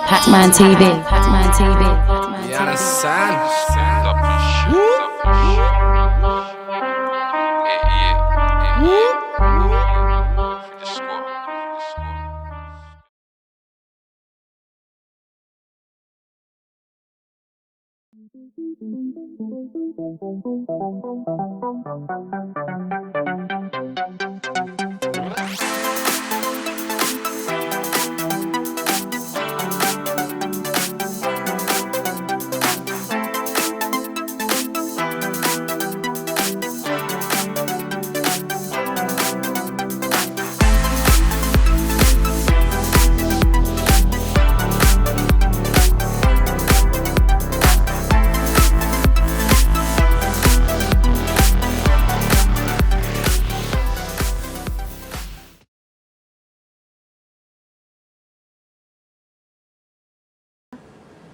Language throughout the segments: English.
Pac-Man TV. Pac-Man TV. You understand?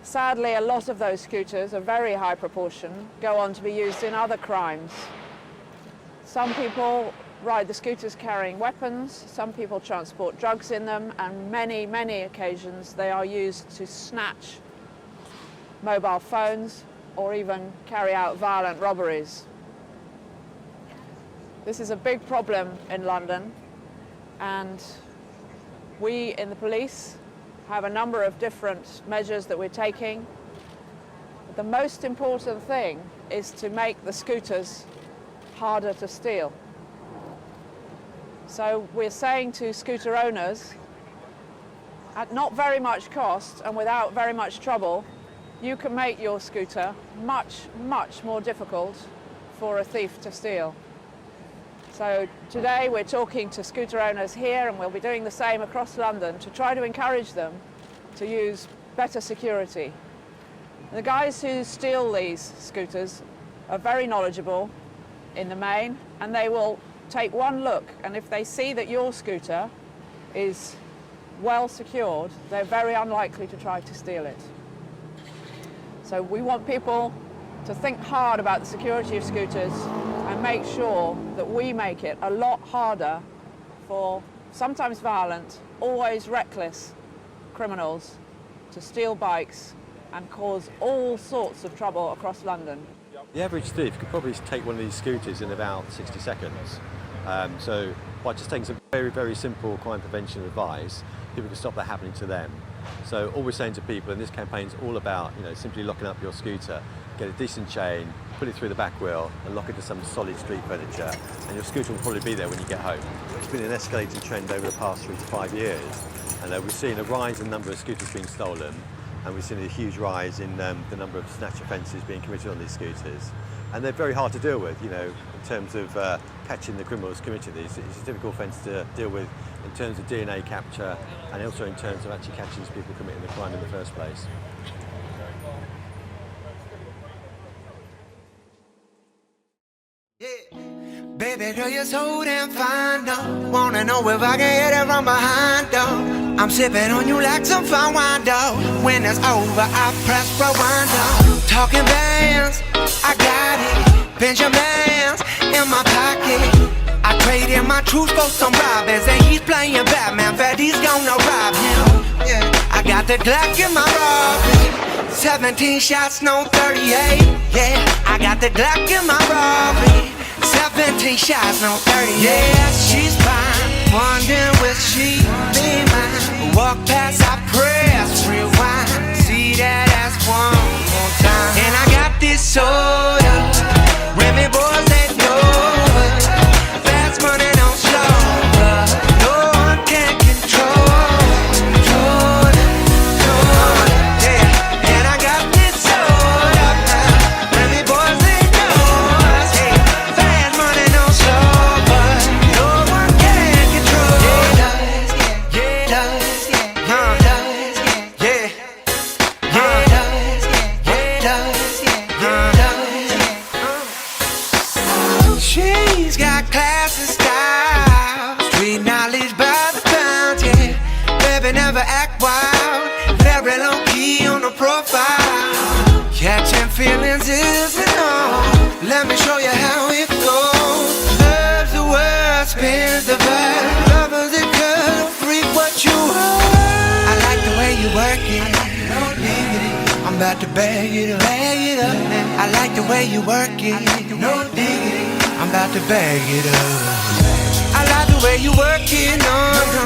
Sadly, a lot of those scooters, a very high proportion, go on to be used in other crimes. Some people ride the scooters carrying weapons, some people transport drugs in them, and many occasions they are used to snatch mobile phones or even carry out violent robberies. This is a big problem in London, and we in the police have a number of different measures that we're taking. But the most important thing is to make the scooters harder to steal. So we're saying to scooter owners, at not very much cost and without very much trouble, you can make your scooter much more difficult for a thief to steal. So today we're talking to scooter owners here, and we'll be doing the same across London to try to encourage them to use better security. The guys who steal these scooters are very knowledgeable in the main, and they will take one look, and if they see that your scooter is well secured, they're very unlikely to try to steal it. So we want people to think hard about the security of scooters and make sure that we make it a lot harder for sometimes violent, always reckless criminals to steal bikes and cause all sorts of trouble across London. The average thief could probably take one of these scooters in about 60 seconds. So by just taking some very simple crime prevention advice, people can stop that happening to them. So all we're saying to people, and this campaign is all about, simply locking up your scooter, get a decent chain, put it through the back wheel and lock it to some solid street furniture, and your scooter will probably be there when you get home. It's been an escalating trend over the past 3 to 5 years, and we've seen a rise in the number of scooters being stolen, and we've seen a huge rise in the number of snatch offences being committed on these scooters. And they're very hard to deal with, in terms of catching the criminals committing these. It's a difficult offence to deal with in terms of DNA capture, and also in terms of actually catching these people committing the crime in the first place. Baby girl, you're so damn fine, though. Wanna know if I can hit it from behind, though. I'm sipping on you like some fine wine, though. When it's over, I press rewind, though. Talking bands, I got it. Benjamins in my pocket. I traded my truth for some robbers, and he's playing Batman, but he's gonna rob him. Yeah, I got the Glock in my robbery. 17 shots, no 38. Yeah, I got the Glock in my robbery. 17 shots, no 30. Yeah, she's fine. Wondering will she be mine? Walk past, I press rewind. See that ass one more time. And I got this soda. Remy boys ain't no fast money, don't slow. No one can control. Yeah, and I got this soda. Remy boys ain't no fast money, don't slow. But no one can control. She's got class and style, street knowledge by the pound, yeah. Baby never act wild, very low key on the profile. Catching feelings isn't all. Let me show you how it goes. Love's the word, spins the verb. Lovers it could freak what you are. I like the way you work it. I'm about to bag it up, bag it up. I like the way you work it, no diggity. I'm about to bag it up. I like the way you work it, no.